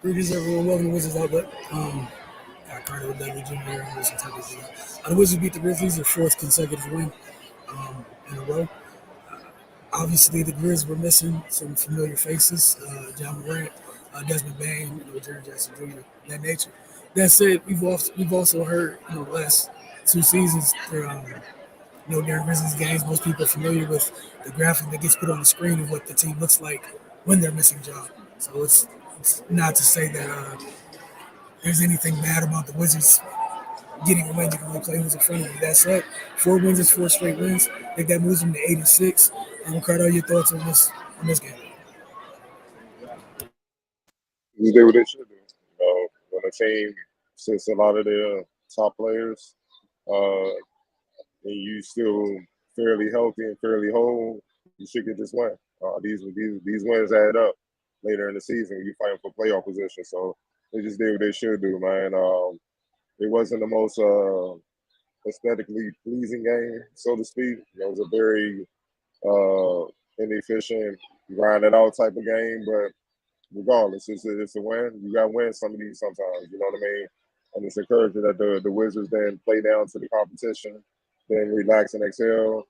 Greetings, everyone. Welcome to Wizards Outlet. Got Carter Dudley Jr. here. Wilson Tucker. The Wizards beat the Grizzlies, their fourth consecutive win in a row. Obviously, the Grizz were missing some familiar faces: John Morant, Desmond Bain, Jared Jackson Jr. That nature. That said, we've also heard the last two seasons through during Grizzlies games. Most people are familiar with the graphic that gets put on the screen of what the team looks like when they're missing John. So it's not to say that there's anything bad about the Wizards getting a win. You can only play who's in front of you. That said, 4 wins is 4 straight wins. I think that moves them to 8-6. Carter, your thoughts on this game? They do what they should do. When a team sits a lot of their top players, uh, and you still fairly healthy and fairly whole, you should get this win. These wins add up later in the season when you fighting for playoff position. So they just did what they should do, man. It wasn't the most aesthetically pleasing game, so to speak. It was a very inefficient, grind it out type of game, but regardless, it's a win. You got to win some of these sometimes. You know what I mean? And it's encouraging that the Wizards then play down to the competition, then relax and exhale.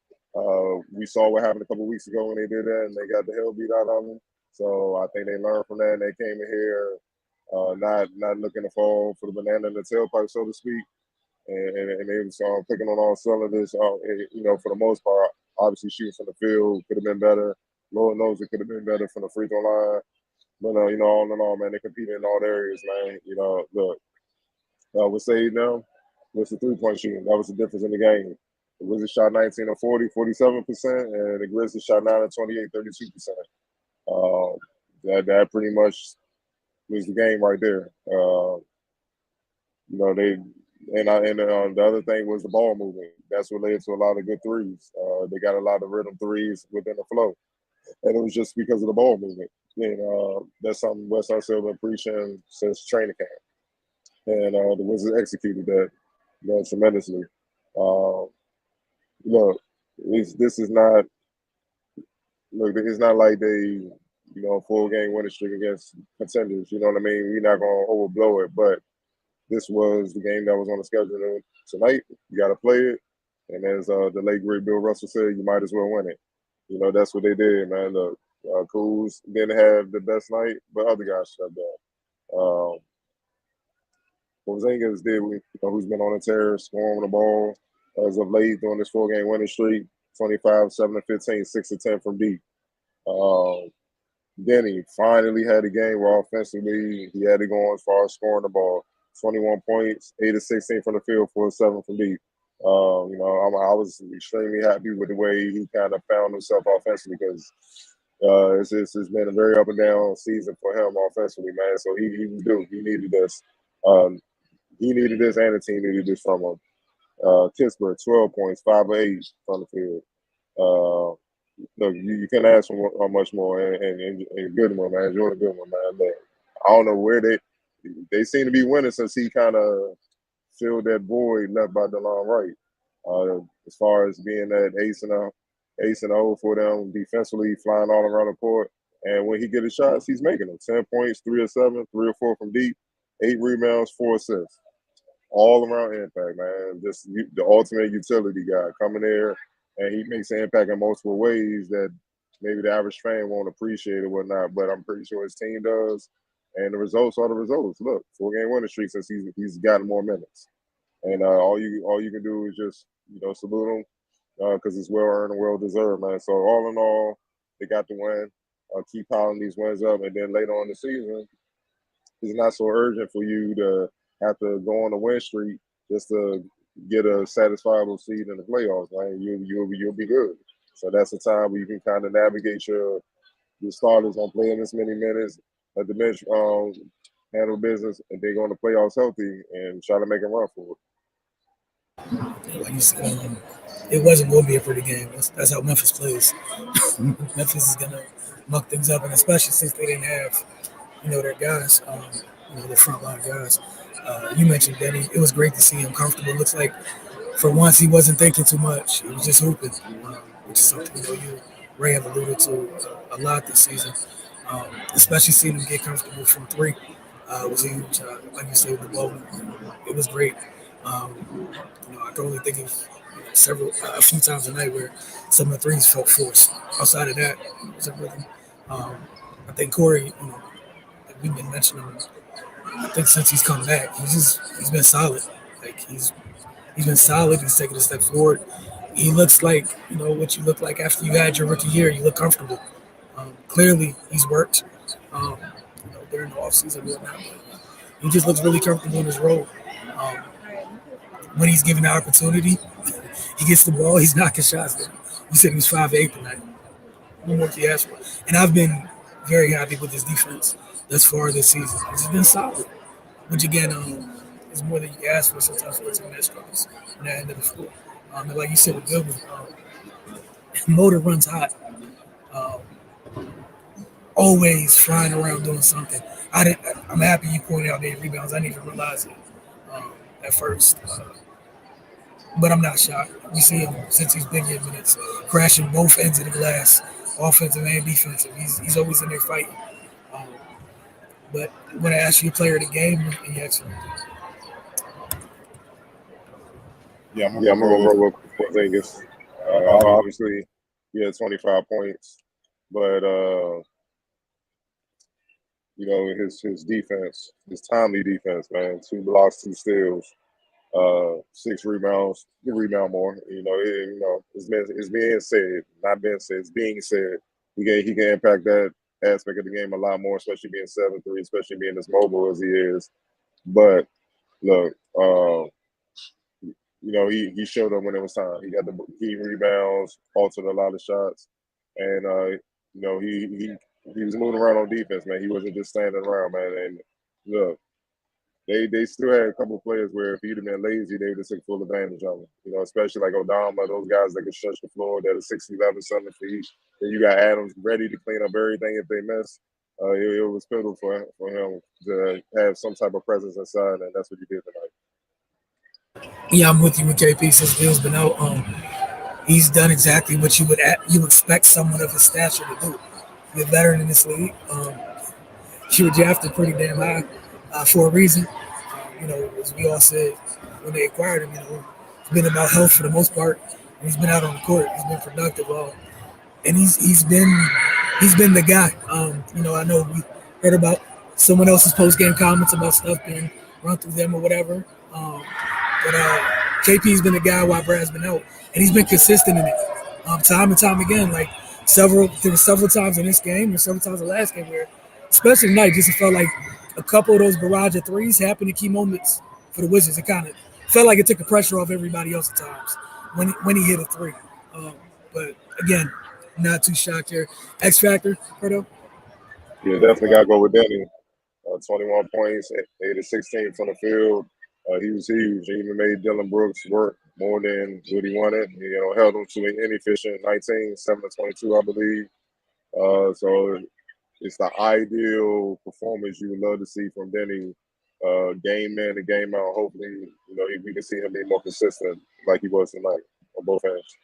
We saw what happened a couple of weeks ago when they did that, and they got the hell beat out of them. So I think they learned from that, and they came in here not looking to fall for the banana in the tailpipe, so to speak. And they was picking on all cylinders. For the most part, obviously shooting from the field could have been better. Lord knows it could have been better from the free throw line. But all in all, man, they competed in all areas, man. Look, what saved them was the 3-point shooting. That was the difference in the game. The Wizards shot 19 of 40, 47%, and the Grizzlies shot 9 of 28, 32%. That pretty much was the game right there. The other thing was the ball movement. That's what led to a lot of good threes. They got a lot of rhythm threes within the flow, and it was just because of the ball movement. That's something West Hustle been preaching since training camp, and the Wizards executed that tremendously. Look, this is not look. It's not like they full game winning streak against contenders. You know what I mean? We're not gonna overblow it, but this was the game that was on the schedule tonight. You got to play it, and as the late great Bill Russell said, you might as well win it. That's what they did, man. Look, Kuz didn't have the best night, but other guys stepped up. Porzingis did, who's been on a tear, scoring the ball as of late during this 4-game winning streak. 25, 7 of 15, 6 of 10 from deep. Denny finally had a game where offensively he had to go as far as scoring the ball. 21 points, 8 of 16 from the field, 4 of 7 from deep. I was extremely happy with the way he kind of found himself offensively because it's been a very up and down season for him offensively, man. So he was due. He needed this. He needed this, and the team needed this from him. Pittsburgh, 12 points, 5 of 8 from the field. Look, you can ask for much more, and good one, man. Jordan good one, man. But I don't know where they seem to be winning since he kind of filled that void left by DeLon Wright. As far as being that ace and O for them defensively, flying all around the court, and when he get his shots, he's making them. 10 points, 3 of 7, 3 or 4 from deep, 8 rebounds, 4 assists, all around impact, man. Just the ultimate utility guy coming there. And he makes an impact in multiple ways that maybe the average fan won't appreciate or whatnot, but I'm pretty sure his team does. And the results are the results. Look, 4-game winning streak since he's gotten more minutes. And all you can do is just salute him because it's well earned and well deserved, man. So all in all, they got the win. Keep piling these wins up, and then later on in the season, it's not so urgent for you to have to go on a win streak just to get a satisfiable seed in the playoffs, right? You'll be good. So that's the time where you can kind of navigate your starters on playing this many minutes, let the bench handle business, and they go in the playoffs healthy and try to make a run for it. Like you said, it wasn't going to be a pretty game. That's how Memphis plays. Memphis is going to muck things up, and especially since they didn't have their guys, their frontline guys. You mentioned Denny. It was great to see him comfortable. It looks like for once he wasn't thinking too much. He was just hooping, which is something you Ray have alluded to a lot this season. Especially seeing him get comfortable from three. was huge. Like you said, with the ball, it was great. I can only think of a few times a night where some of the threes felt forced. Outside of that, it was everything. Um, I think Corey, like we've been mentioning him. I think since he's come back, he's been solid. Like he's been solid. He's taken a step forward. He looks like what you look like after you had your rookie year. You look comfortable. Clearly, he's worked during the offseason and whatnot. But he just looks really comfortable in his role. Um, when he's given the opportunity, he gets the ball. He's knocking shots down. You said he was 5'8" tonight. What more can you ask for? And I've been very happy with his defense thus far this season. It's been solid, which again is more than you can ask for sometimes for a team that struggles on that end of the floor. And like you said with Goodwin, motor runs hot. Um, Always flying around doing something. I'm happy you pointed out the 8 rebounds. I didn't even realize it at first. But I'm not shocked. We see him since he's been getting minutes, crashing both ends of the glass, offensive and defensive. He's always in there fighting. Um, but when I ask you a player of the game, and you ask Yeah, I'm gonna roll with Porzingis. Obviously, he had 25 points, but his defense, his timely defense, man. 2 blocks, 2 steals, 6 rebounds. He can rebound more. It's being said, not being said. It's being said. He can impact that aspect of the game a lot more, especially being 7'3", especially being as mobile as he is. But look, he showed up when it was time. He got the key rebounds, altered a lot of shots, and he was moving around on defense, man. He wasn't just standing around, man. And look, they still had a couple of players where if he'd have been lazy, they would have took full advantage of him. Especially like Odama, those guys that can stretch the floor that are 6'11", 7 feet. Then you got Adams ready to clean up everything if they miss. It was pivotal for him to have some type of presence inside, and that's what he did tonight. yeah, I'm with you with KP since Bill's been out. He's done exactly what you expect someone of his stature to do. You're a veteran in this league. You were drafted pretty damn high for a reason. As we all said when they acquired him, it's been about health for the most part. And he's been out on the court. He's been productive. And he's been the guy. I know we heard about someone else's post game comments about stuff being run through them or whatever. But KP's been the guy while Brad's been out, and he's been consistent in it, time and time again. Like there were several times in this game, and several times in the last game where, especially tonight, just it felt like a couple of those barrage of threes happened in key moments for the Wizards. It kind of felt like it took the pressure off everybody else at times when he hit a three. But again, not too shocked here. X Factor, Fredo? Yeah, definitely got to go with Denny. 21 points, 8 of 16 from the field. He was huge. He even made Dylan Brooks work more than what he wanted. Held him to an inefficient 19, 7 of 22, I believe. So it's the ideal performance you would love to see from Denny, game in and game out. Hopefully, we can see him be more consistent like he was tonight on both ends.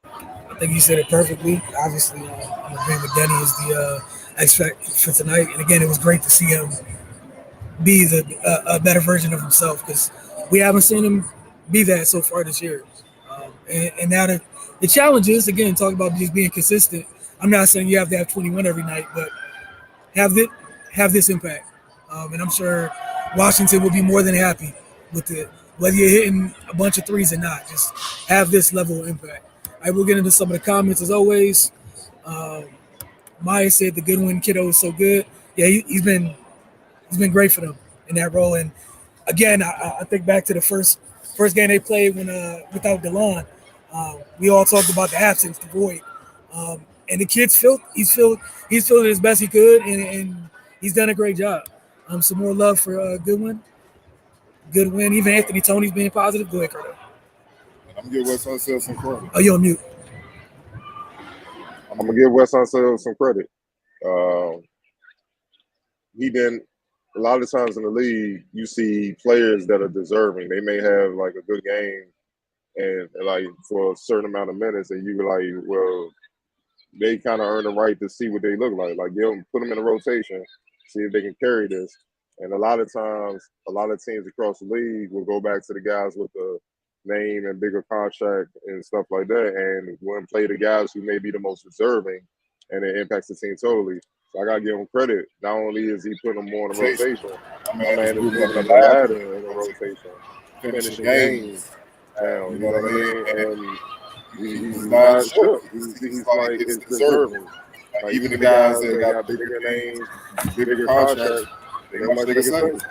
I think you said it perfectly. Obviously, I'm agreeing with Denny as the X Factor for tonight. And again, it was great to see him be a better version of himself because we haven't seen him be that so far this year. And now the challenge is again talk about just being consistent. I'm not saying you have to have 21 every night, but have it have this impact. And I'm sure Washington will be more than happy with it, whether you're hitting a bunch of threes or not. Just have this level of impact. I will get into some of the comments as always. Um, Maya said the Goodwin kiddo is so good. Yeah, he's been great for them in that role. And again, I think back to the first game they played when without DeLon. We all talked about the absence, the void, and the kid's filled it as best he could, and he's done a great job. Some more love for Goodwin. Good win. Even Anthony Tony's being positive. Go ahead, Carter. I'm gonna give West Unseld some credit. Oh, you're on mute. I'm gonna give Wes Unseld some credit. Uh, he didn't. A lot of times in the league, you see players that are deserving. They may have like a good game and like for a certain amount of minutes, and you like, well, they kind of earn the right to see what they look like. Like, put them in a rotation, see if they can carry this. And a lot of times, a lot of teams across the league will go back to the guys with the name and bigger contract and stuff like that, and wouldn't play the guys who may be the most deserving, and it impacts the team totally. So I gotta give him credit. Not only is he putting them more in the rotation, my man is moving up the ladder in the rotation, finishing games now. You know what I mean? And he's not shook. He's like it's deserving. Like even the guys that got bigger names, bigger contracts, they much bigger stakes.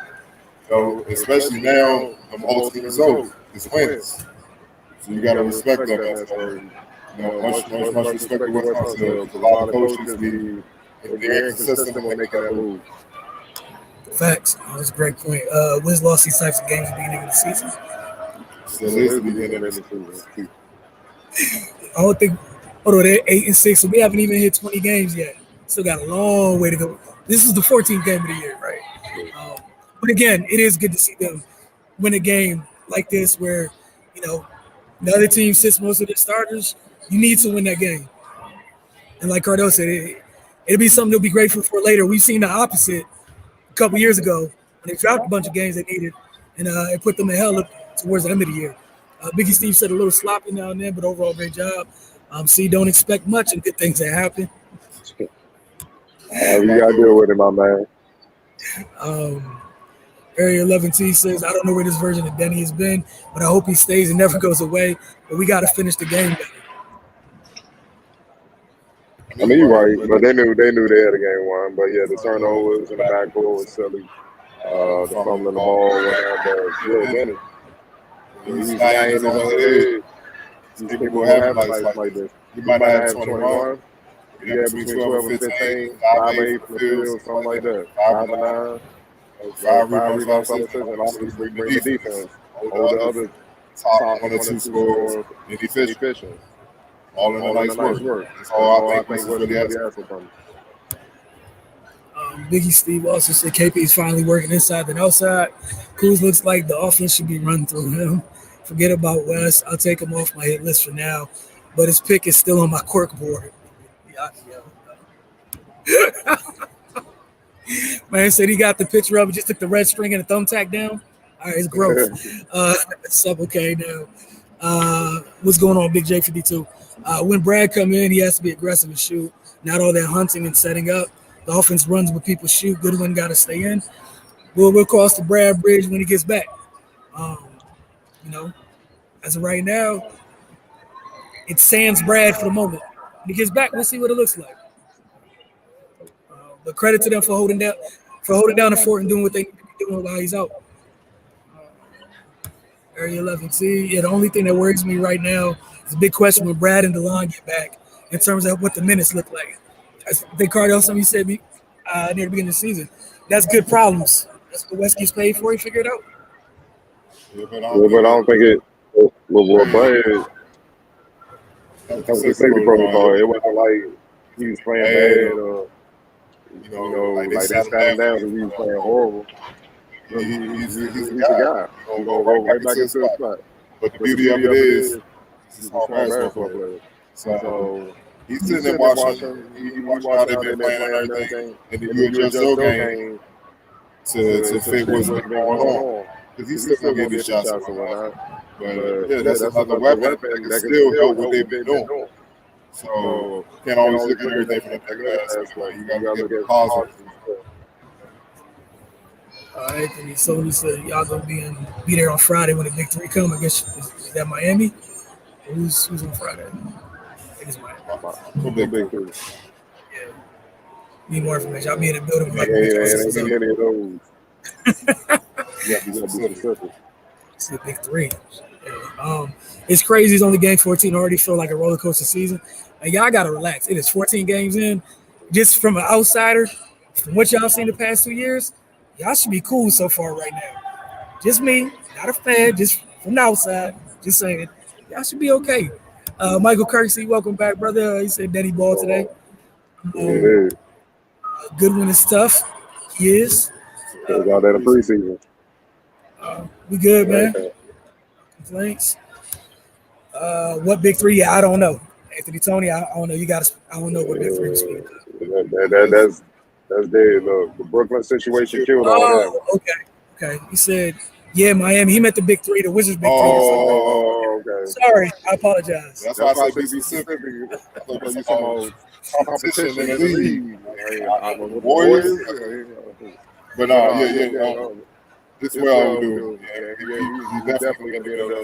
So especially now, the ultimate result is wins. So you got to respect that, man. So, much respect to West Huntsville. A lot of coaches be they're inconsistent when making that move. Facts. That was a great point. Wiz lost these types of games at the beginning of the season. Still is the beginning of the season. I don't think. Although they're 8-6, so we haven't even hit 20 games yet. Still got a long way to go. This is the 14th game of the year, right? But again, it is good to see them win a game like this, where the other team sits most of their starters. You need to win that game, and like Cardell said, it'll be something to be grateful for later. We've seen the opposite a couple years ago when they dropped a bunch of games they needed, and it put them in hell towards the end of the year. Biggie Steve said a little sloppy now and then, but overall great job. See, don't expect much and good things that happen. You gotta deal with it, my man. Area 11T says, I don't know where this version of Denny has been, but I hope he stays and never goes away. But we got to finish the game better. I mean, you're right, but they knew they had a game won. But yeah, the turnovers in the backcourt was silly. The fumbling the ball, whatever. But yeah, Denny. He's lying in his own head. These people have nights like this. He might not have 21. Yeah, between 12 and 15, 5 8 from the field, something like that. 5 and 9. 5 rebounds, 5 assists, and obviously bring the defense. Hold the other top 1 or 2 scores and efficient. All in a nice work. That's all I think was really asking from him. Biggie Steve also said KP is finally working inside than outside. Cruz looks like the offense should be run through him. Forget about West. I'll take him off my hit list for now, but his pick is still on my cork board. Man said he got the picture of it, just took the red string and the thumbtack down. All right, it's gross. Sub okay now. What's going on, Big J52? When Brad come in, he has to be aggressive and shoot. Not all that hunting and setting up. The offense runs when people shoot. Goodwin got to stay in. We'll cross the Brad bridge when he gets back. As of right now, it's sans Brad for the moment. When he gets back, we'll see what it looks like. But credit to them for holding down the fort and doing what they need to be doing while he's out. Area 11C. Yeah, the only thing that worries me right now is a big question when Brad and DeLon get back in terms of what the minutes look like. I think Cardell, something you said near the beginning of the season. That's good problems. That's what West gets paid for. He figured it out. Yeah, but I don't think it was Brad. That was a safety protocol. It wasn't like he was playing bad or like they sat him down because he was playing horrible. He's a guy. He's gonna go right back into the spot. But the beauty of it is he's a small basketball player. So he's sitting there watching. He watching how they've been playing and everything, and then you adjust your game to fit what's been going on. Because he's still gonna get his shots and whatnot. But yeah, that's another weapon that can still help what they've been doing. So can't always look at everything from the negative aspect. You gotta look at positive. Anthony Sony said y'all gonna be there on Friday when the Big Three come. I guess is that Miami? Who's on Friday? I think it's Miami. Big Three. Yeah. Need more information. I'll be in the building. It's the Big Three. Yeah. It's crazy. It's only game 14. Already feel like a roller coaster season. And y'all gotta relax. It is 14 games in. Just from an outsider, from what y'all seen the past 2 years, y'all should be cool so far right now. Just me, not a fan, just from the outside. Just saying, y'all should be okay. Michael Kirksey, welcome back, brother. He said Denny ball today. Goodwin is tough. He is. Got that in preseason. We good, man. Complaints. What Big Three? Yeah, I don't know. Anthony Tony, I don't know. I don't know what Big Three is speaking of. That's dead. The Brooklyn situation killed all that. Oh, okay. He said, yeah, Miami. He meant the big three, the Wizards' big three. Oh, okay. Sorry, I apologize. That's why I said be be specific. I thought you talking about competition in the league. I know the Warriors. Warriors. But this well do. He's definitely gonna be able to.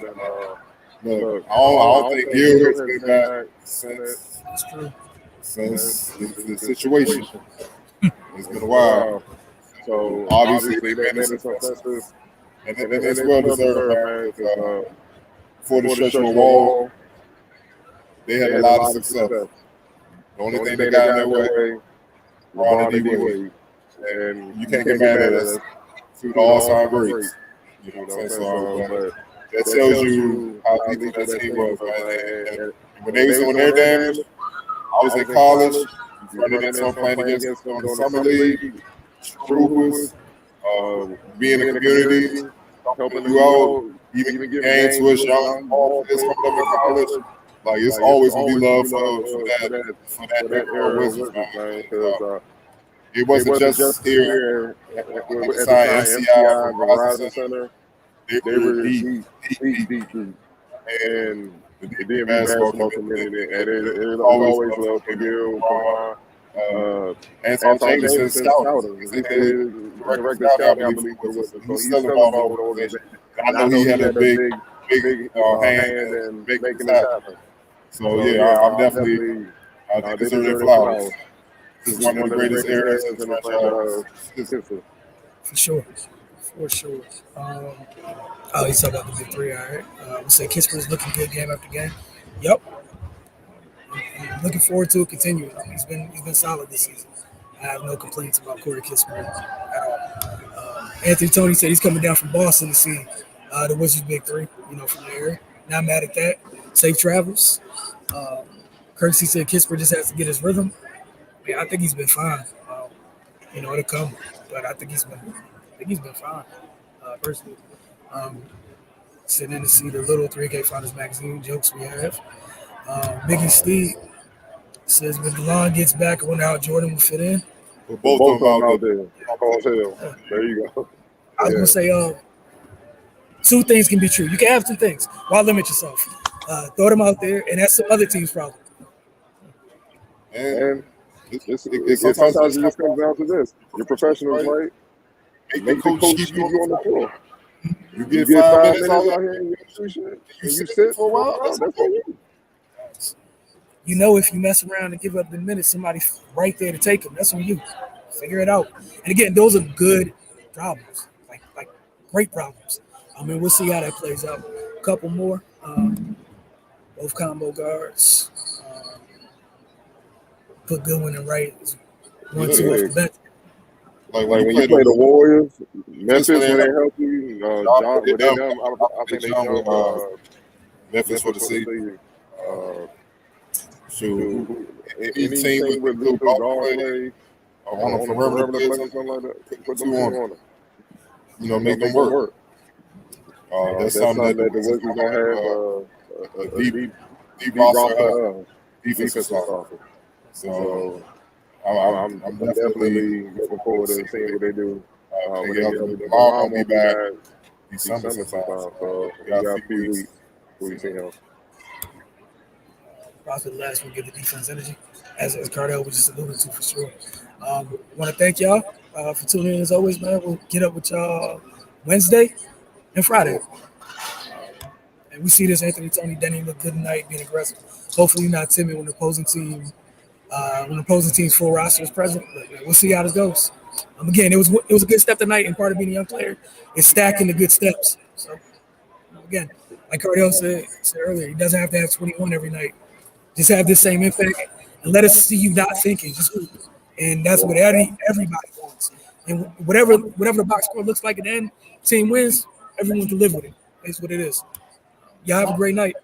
Look, I don't think Gilbert's been back since the situation. It's been a while. So obviously they made it offensive. And it's well deserved, man. Before the stretch of a wall, they had a lot of success. The only thing they got in their way, LeBron and D-Wade. And you can't get mad at us through the all-time breaks. You know what I'm saying? So that tells you how deep that team was, man. And when they was on their damage, I was in college, running into them, playing against them on the summer league, troopers, being in the community, helping you out, even games to us young all players coming up in college. Like, it's always gonna be love for that era Wizards, man. It wasn't just here at the side MCI from Verizon Center. They were deep. And the DMV basketball community, and it always love for you, Anton Jameson scouting. They did director scouting, I believe, he's still involved with the organization. I know he had a big hand in making that happen. So yeah, I'm definitely deserving flowers. This is one of the greatest eras in the franchise history. For sure. He's talking about the big three, all right. We'll say Kisper's looking good game after game. Yep. I'm looking forward to it continuing. He's been solid this season. I have no complaints about Corey Kispert at all. Anthony Tony said he's coming down from Boston to see the Wizards' big three, from the area. Not mad at that. Safe travels. Kirksey said Kispert just has to get his rhythm. Yeah, I think he's been fine. It'll come, but I think he's been fine. Personally, sitting in to see the little 3K Finals magazine jokes we have. Biggie Steve says when DeLon gets back, I wonder how Jordan will fit in. We're both of them out there. There you go. I was gonna say, two things can be true. You can have two things. Why limit yourself? Throw them out there, and that's some other team's problem. And sometimes it just comes down to this: you're professionals, right? Make the coach keep you on the floor. You get 5 minutes out here and you sit for a while. That's on you. If you mess around and give up the minutes, somebody's right there to take them. That's on you. Figure it out. And again, those are good problems, like great problems. We'll see how that plays out. A couple more. Both combo guards. Put Goodwin and Wright. 1-2 off the bench. Like when you play the Warriors, Memphis when they healthy, John, with them, I think they jump Memphis for the season. Any team with good guard play, on a perimeter play, something like that, put two on them. Make them work. That's something that the Wizards gonna have a deep roster, defensive roster. So I'm definitely looking forward to seeing what they do. Mom will be back December sometime, so we got a few weeks before we see him. Probably the last one, give the defense energy, as Cardell was just alluding to for sure. Want to thank y'all for tuning in as always, man. We'll get up with y'all Wednesday and Friday. And we see this Anthony Tony Denny look good tonight, being aggressive. Hopefully not timid when the opposing team's full roster is present. But we'll see how this goes. Again, it was a good step tonight, and part of being a young player is stacking the good steps. So again, like Cardell said earlier, he doesn't have to have 21 every night. Just have this same impact and let us see you not thinking, just hoop. And that's what everybody wants. And whatever the box score looks like at the end, team wins, everyone can live with it. That's what it is. Y'all have a great night.